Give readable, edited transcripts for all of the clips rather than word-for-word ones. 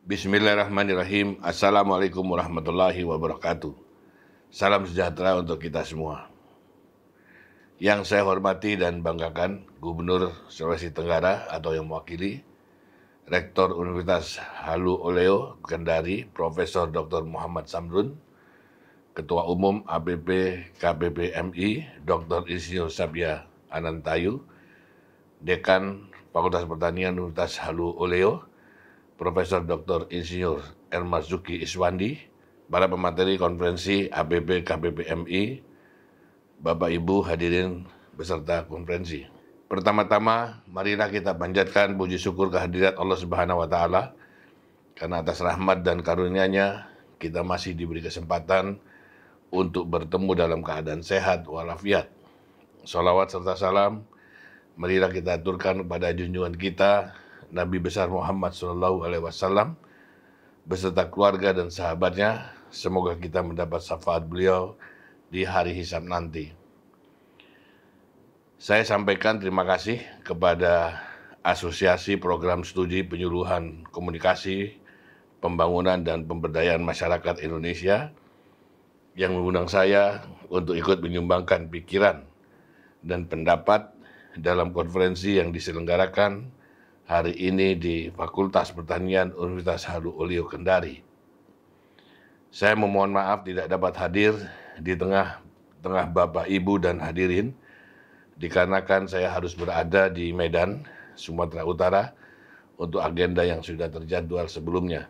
Bismillahirrahmanirrahim. Assalamualaikum warahmatullahi wabarakatuh. Salam sejahtera untuk kita semua. Yang saya hormati dan banggakan Gubernur Sulawesi Tenggara atau yang mewakili Rektor Universitas Halu Oleo Kendari, Profesor Dr. Muhammad Samrun, Ketua Umum APP KPPMI, Dr. Insinyur Sabya Anantayu, Dekan Fakultas Pertanian Universitas Halu Oleo, Profesor Dr. Insinyur Ermarzuki Iswandi, para pemateri konferensi APP KPPMI, Bapak Ibu hadirin beserta konferensi. Pertama-tama, marilah kita panjatkan puji syukur kehadirat Allah Subhanahu wa Ta'ala, karena atas rahmat dan karunia-Nya kita masih diberi kesempatan untuk bertemu dalam keadaan sehat walafiat. Sholawat serta salam marilah kita aturkan kepada junjungan kita Nabi besar Muhammad SAW beserta keluarga dan sahabatnya. Semoga kita mendapat syafaat beliau di hari hisab nanti. Saya sampaikan terima kasih kepada Asosiasi Program Studi Penyuluhan Komunikasi, Pembangunan dan Pemberdayaan Masyarakat Indonesia yang mengundang saya untuk ikut menyumbangkan pikiran dan pendapat dalam konferensi yang diselenggarakan hari ini di Fakultas Pertanian Universitas Halu Oleo Kendari. Saya memohon maaf tidak dapat hadir di tengah Bapak, Ibu, dan hadirin, dikarenakan saya harus berada di Medan, Sumatera Utara, untuk agenda yang sudah terjadwal sebelumnya.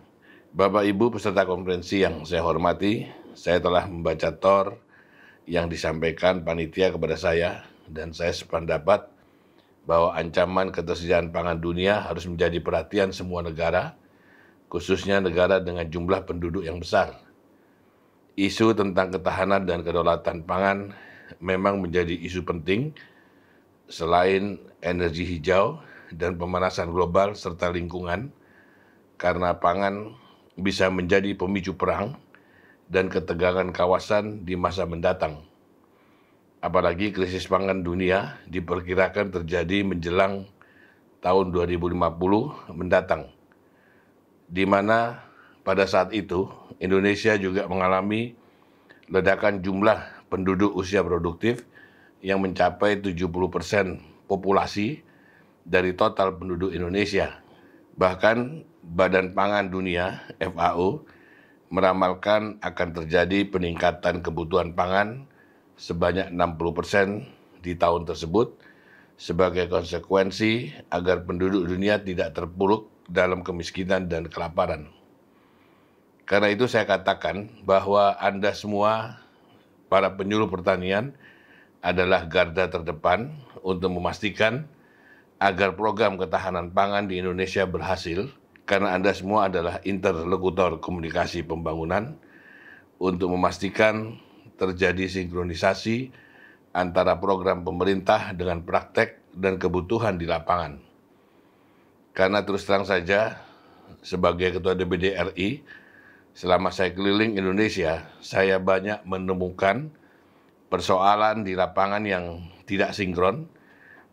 Bapak, Ibu, peserta konferensi yang saya hormati, saya telah membaca TOR yang disampaikan panitia kepada saya, dan saya sependapat bahwa ancaman ketersediaan pangan dunia harus menjadi perhatian semua negara, khususnya negara dengan jumlah penduduk yang besar. Isu tentang ketahanan dan kedaulatan pangan memang menjadi isu penting selain energi hijau dan pemanasan global serta lingkungan, karena pangan bisa menjadi pemicu perang dan ketegangan kawasan di masa mendatang. Apalagi krisis pangan dunia diperkirakan terjadi menjelang tahun 2050 mendatang, di mana pada saat itu Indonesia juga mengalami ledakan jumlah penduduk usia produktif yang mencapai 70% populasi dari total penduduk Indonesia. Bahkan Badan Pangan Dunia (FAO) meramalkan akan terjadi peningkatan kebutuhan pangan sebanyak 60% di tahun tersebut sebagai konsekuensi agar penduduk dunia tidak terpuruk dalam kemiskinan dan kelaparan. Karena itu saya katakan bahwa Anda semua, para penyuluh pertanian, adalah garda terdepan untuk memastikan agar program ketahanan pangan di Indonesia berhasil, karena Anda semua adalah interlokutor komunikasi pembangunan untuk memastikan terjadi sinkronisasi antara program pemerintah dengan praktek dan kebutuhan di lapangan. Karena terus terang saja, sebagai Ketua DPD RI, selama saya keliling Indonesia, saya banyak menemukan persoalan di lapangan yang tidak sinkron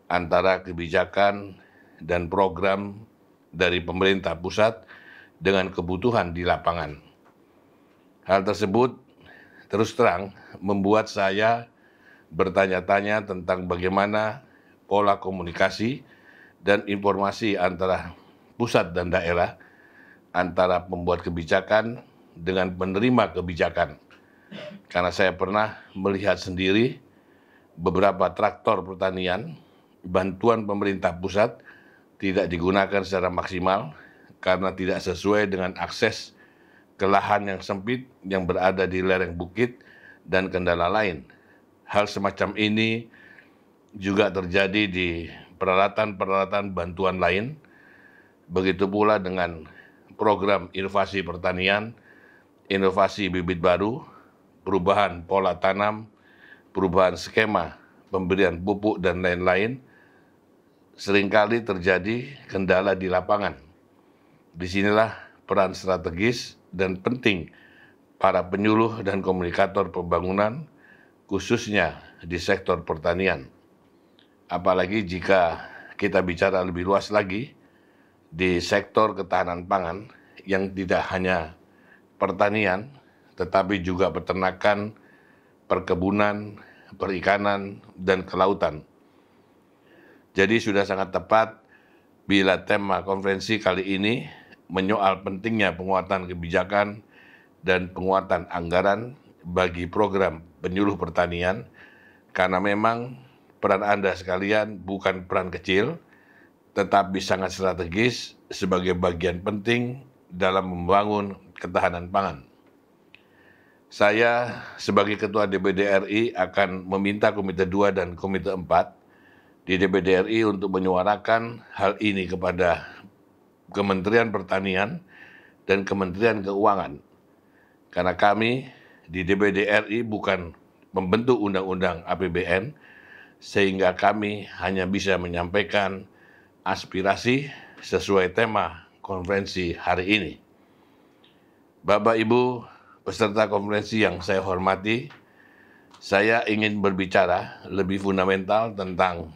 antara kebijakan dan program dari pemerintah pusat dengan kebutuhan di lapangan. Hal tersebut terus terang membuat saya bertanya-tanya tentang bagaimana pola komunikasi dan informasi antara pusat dan daerah, antara pembuat kebijakan dengan penerima kebijakan. Karena saya pernah melihat sendiri beberapa traktor pertanian, bantuan pemerintah pusat tidak digunakan secara maksimal karena tidak sesuai dengan akses ke lahan yang sempit yang berada di lereng bukit dan kendala lain. Hal semacam ini juga terjadi di peralatan-peralatan bantuan lain. Begitu pula dengan program inovasi pertanian, inovasi bibit baru, perubahan pola tanam, perubahan skema pemberian pupuk dan lain-lain. Seringkali terjadi kendala di lapangan. Disinilah peran strategis dan penting para penyuluh dan komunikator pembangunan, khususnya di sektor pertanian. Apalagi jika kita bicara lebih luas lagi, di sektor ketahanan pangan, yang tidak hanya pertanian, tetapi juga peternakan, perkebunan, perikanan, dan kelautan. Jadi sudah sangat tepat bila tema konferensi kali ini menyoal pentingnya penguatan kebijakan dan penguatan anggaran bagi program penyuluh pertanian, karena memang peran Anda sekalian bukan peran kecil, tetapi sangat strategis sebagai bagian penting dalam membangun ketahanan pangan. Saya sebagai Ketua DPD RI akan meminta Komite 2 dan Komite 4 di DPD RI untuk menyuarakan hal ini kepada Kementerian Pertanian dan Kementerian Keuangan. Karena kami di DPD RI bukan membentuk undang-undang APBN, sehingga kami hanya bisa menyampaikan aspirasi sesuai tema konferensi hari ini. Bapak Ibu peserta konferensi yang saya hormati, saya ingin berbicara lebih fundamental tentang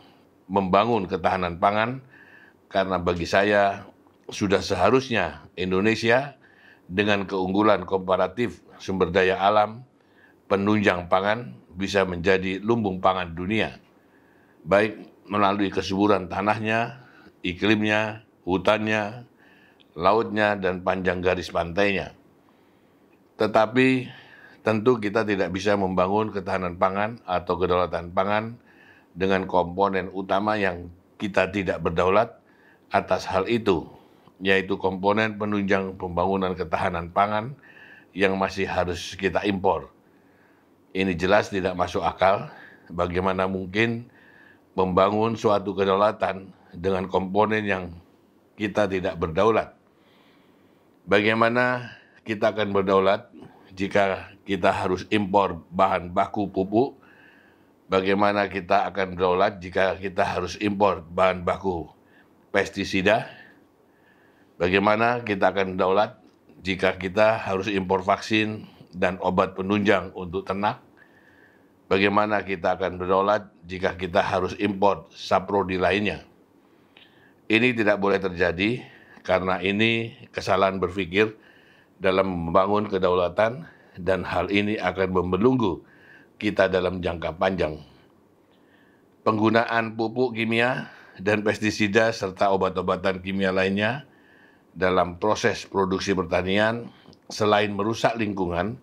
membangun ketahanan pangan, karena bagi saya sudah seharusnya Indonesia dengan keunggulan komparatif sumber daya alam, penunjang pangan bisa menjadi lumbung pangan dunia, baik melalui kesuburan tanahnya, iklimnya, hutannya, lautnya, dan panjang garis pantainya. Tetapi tentu kita tidak bisa membangun ketahanan pangan atau kedaulatan pangan dengan komponen utama yang kita tidak berdaulat atas hal itu, yaitu komponen penunjang pembangunan ketahanan pangan yang masih harus kita impor. Ini jelas tidak masuk akal, bagaimana mungkin membangun suatu kedaulatan dengan komponen yang kita tidak berdaulat. Bagaimana kita akan berdaulat jika kita harus impor bahan baku pupuk? Bagaimana kita akan berdaulat jika kita harus impor bahan baku pestisida? Bagaimana kita akan berdaulat jika kita harus impor vaksin dan obat penunjang untuk ternak? Bagaimana kita akan berdaulat jika kita harus impor saprodi lainnya? Ini tidak boleh terjadi, karena ini kesalahan berpikir dalam membangun kedaulatan, dan hal ini akan membelenggu kita dalam jangka panjang. Penggunaan pupuk kimia dan pestisida serta obat-obatan kimia lainnya dalam proses produksi pertanian selain merusak lingkungan,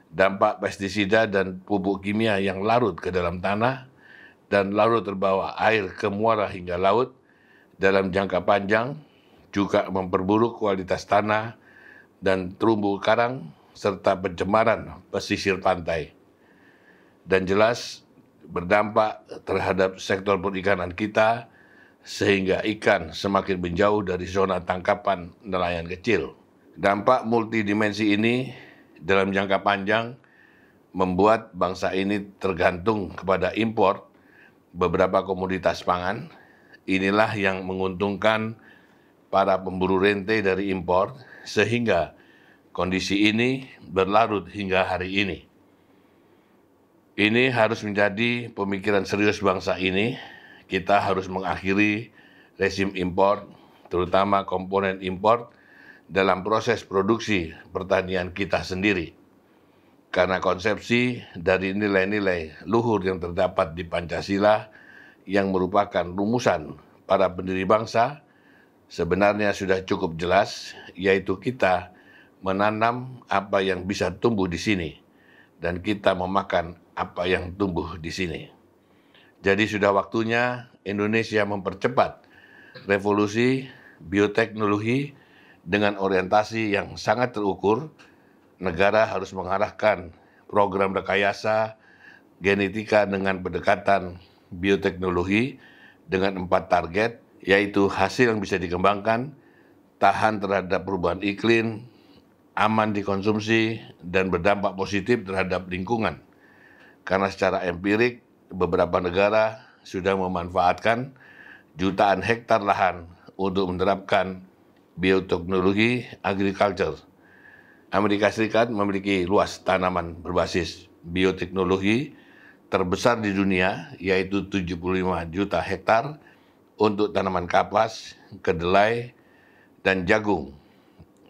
dampak pestisida dan pupuk kimia yang larut ke dalam tanah dan larut terbawa air ke muara hingga laut dalam jangka panjang juga memperburuk kualitas tanah dan terumbu karang serta pencemaran pesisir pantai. Dan jelas berdampak terhadap sektor perikanan kita, sehingga ikan semakin menjauh dari zona tangkapan nelayan kecil. Dampak multidimensi ini dalam jangka panjang membuat bangsa ini tergantung kepada impor beberapa komoditas pangan. Inilah yang menguntungkan para pemburu rente dari impor, sehingga kondisi ini berlarut hingga hari ini. Ini harus menjadi pemikiran serius bangsa ini. Kita harus mengakhiri rezim impor, terutama komponen impor, dalam proses produksi pertanian kita sendiri. Karena konsepsi dari nilai-nilai luhur yang terdapat di Pancasila yang merupakan rumusan para pendiri bangsa sebenarnya sudah cukup jelas, yaitu kita menanam apa yang bisa tumbuh di sini dan kita memakan apa yang tumbuh di sini. Jadi sudah waktunya Indonesia mempercepat revolusi bioteknologi dengan orientasi yang sangat terukur. Negara harus mengarahkan program rekayasa genetika dengan pendekatan bioteknologi dengan 4 target, yaitu hasil yang bisa dikembangkan, tahan terhadap perubahan iklim, aman dikonsumsi, dan berdampak positif terhadap lingkungan. Karena secara empirik, beberapa negara sudah memanfaatkan jutaan hektar lahan untuk menerapkan bioteknologi agriculture. Amerika Serikat memiliki luas tanaman berbasis bioteknologi terbesar di dunia, yaitu 75 juta hektar untuk tanaman kapas, kedelai, dan jagung.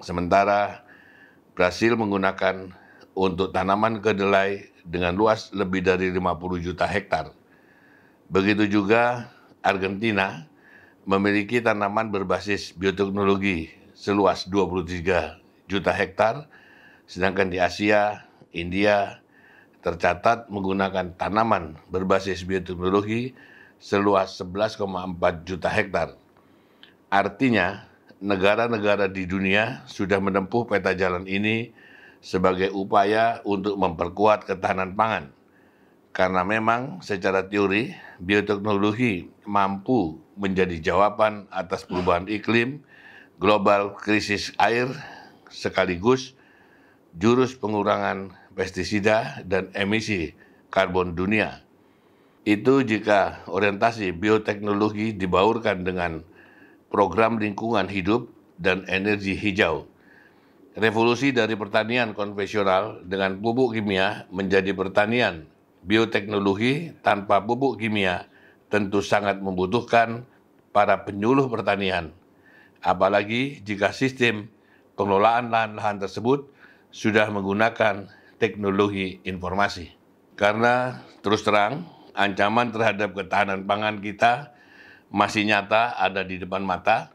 Sementara Brasil menggunakan untuk tanaman kedelai dengan luas lebih dari 50 juta hektar. Begitu juga Argentina memiliki tanaman berbasis bioteknologi seluas 23 juta hektar, sedangkan di Asia, India tercatat menggunakan tanaman berbasis bioteknologi seluas 11,4 juta hektar. Artinya, negara-negara di dunia sudah menempuh peta jalan ini sebagai upaya untuk memperkuat ketahanan pangan. Karena memang secara teori, bioteknologi mampu menjadi jawaban atas perubahan iklim, global krisis air, sekaligus jurus pengurangan pestisida dan emisi karbon dunia. Itu jika orientasi bioteknologi dibaurkan dengan program lingkungan hidup dan energi hijau. Revolusi dari pertanian konvensional dengan pupuk kimia menjadi pertanian bioteknologi tanpa pupuk kimia tentu sangat membutuhkan para penyuluh pertanian. Apalagi jika sistem pengelolaan lahan-lahan tersebut sudah menggunakan teknologi informasi. Karena terus terang, ancaman terhadap ketahanan pangan kita masih nyata ada di depan mata,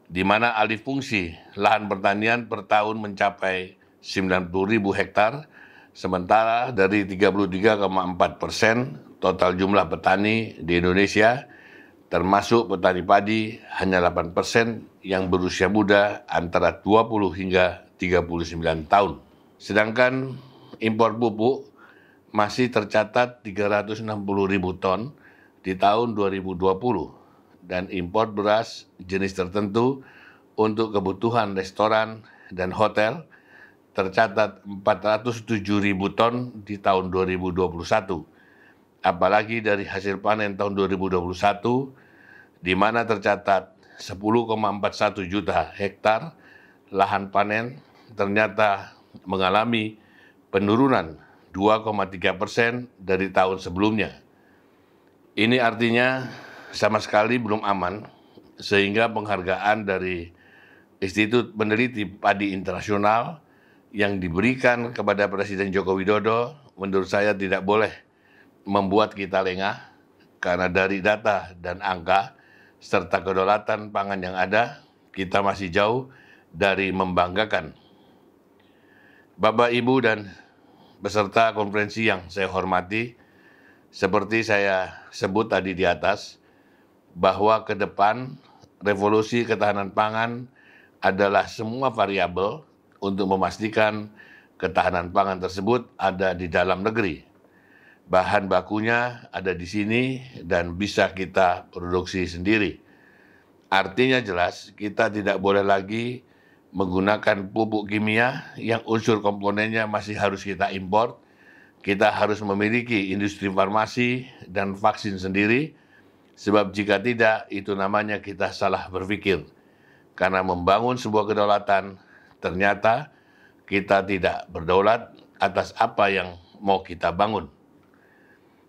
di mana alih fungsi lahan pertanian per tahun mencapai 90.000 hektar, sementara dari 33,4% total jumlah petani di Indonesia, termasuk petani padi, hanya 8% yang berusia muda antara 20 hingga 39 tahun. Sedangkan impor pupuk masih tercatat 360.000 ton di tahun 2020. Dan impor beras jenis tertentu untuk kebutuhan restoran dan hotel tercatat 407.000 ton di tahun 2021. Apalagi dari hasil panen tahun 2021, di mana tercatat 10,41 juta hektar lahan panen ternyata mengalami penurunan 2,3% dari tahun sebelumnya. Ini artinya sama sekali belum aman, sehingga penghargaan dari Institut Peneliti Padi Internasional yang diberikan kepada Presiden Joko Widodo menurut saya tidak boleh membuat kita lengah, karena dari data dan angka serta kedaulatan pangan yang ada, kita masih jauh dari membanggakan. Bapak, Ibu, dan peserta konferensi yang saya hormati, seperti saya sebut tadi di atas, bahwa ke depan revolusi ketahanan pangan adalah semua variabel untuk memastikan ketahanan pangan tersebut ada di dalam negeri. Bahan bakunya ada di sini dan bisa kita produksi sendiri. Artinya jelas kita tidak boleh lagi menggunakan pupuk kimia yang unsur komponennya masih harus kita impor. Kita harus memiliki industri farmasi dan vaksin sendiri. Sebab jika tidak, itu namanya kita salah berpikir. Karena membangun sebuah kedaulatan, ternyata kita tidak berdaulat atas apa yang mau kita bangun.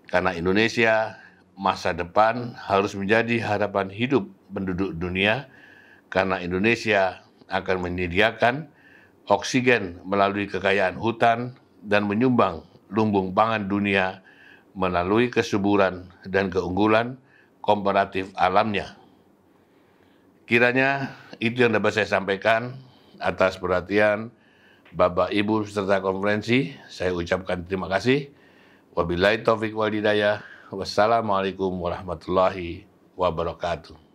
Karena Indonesia, masa depan harus menjadi harapan hidup penduduk dunia, karena Indonesia akan menyediakan oksigen melalui kekayaan hutan dan menyumbang lumbung pangan dunia melalui kesuburan dan keunggulan komparatif alamnya. Kiranya itu yang dapat saya sampaikan. Atas perhatian Bapak Ibu peserta konferensi, saya ucapkan terima kasih. Wabillahi taufiq wal hidayah. Wassalamualaikum warahmatullahi wabarakatuh.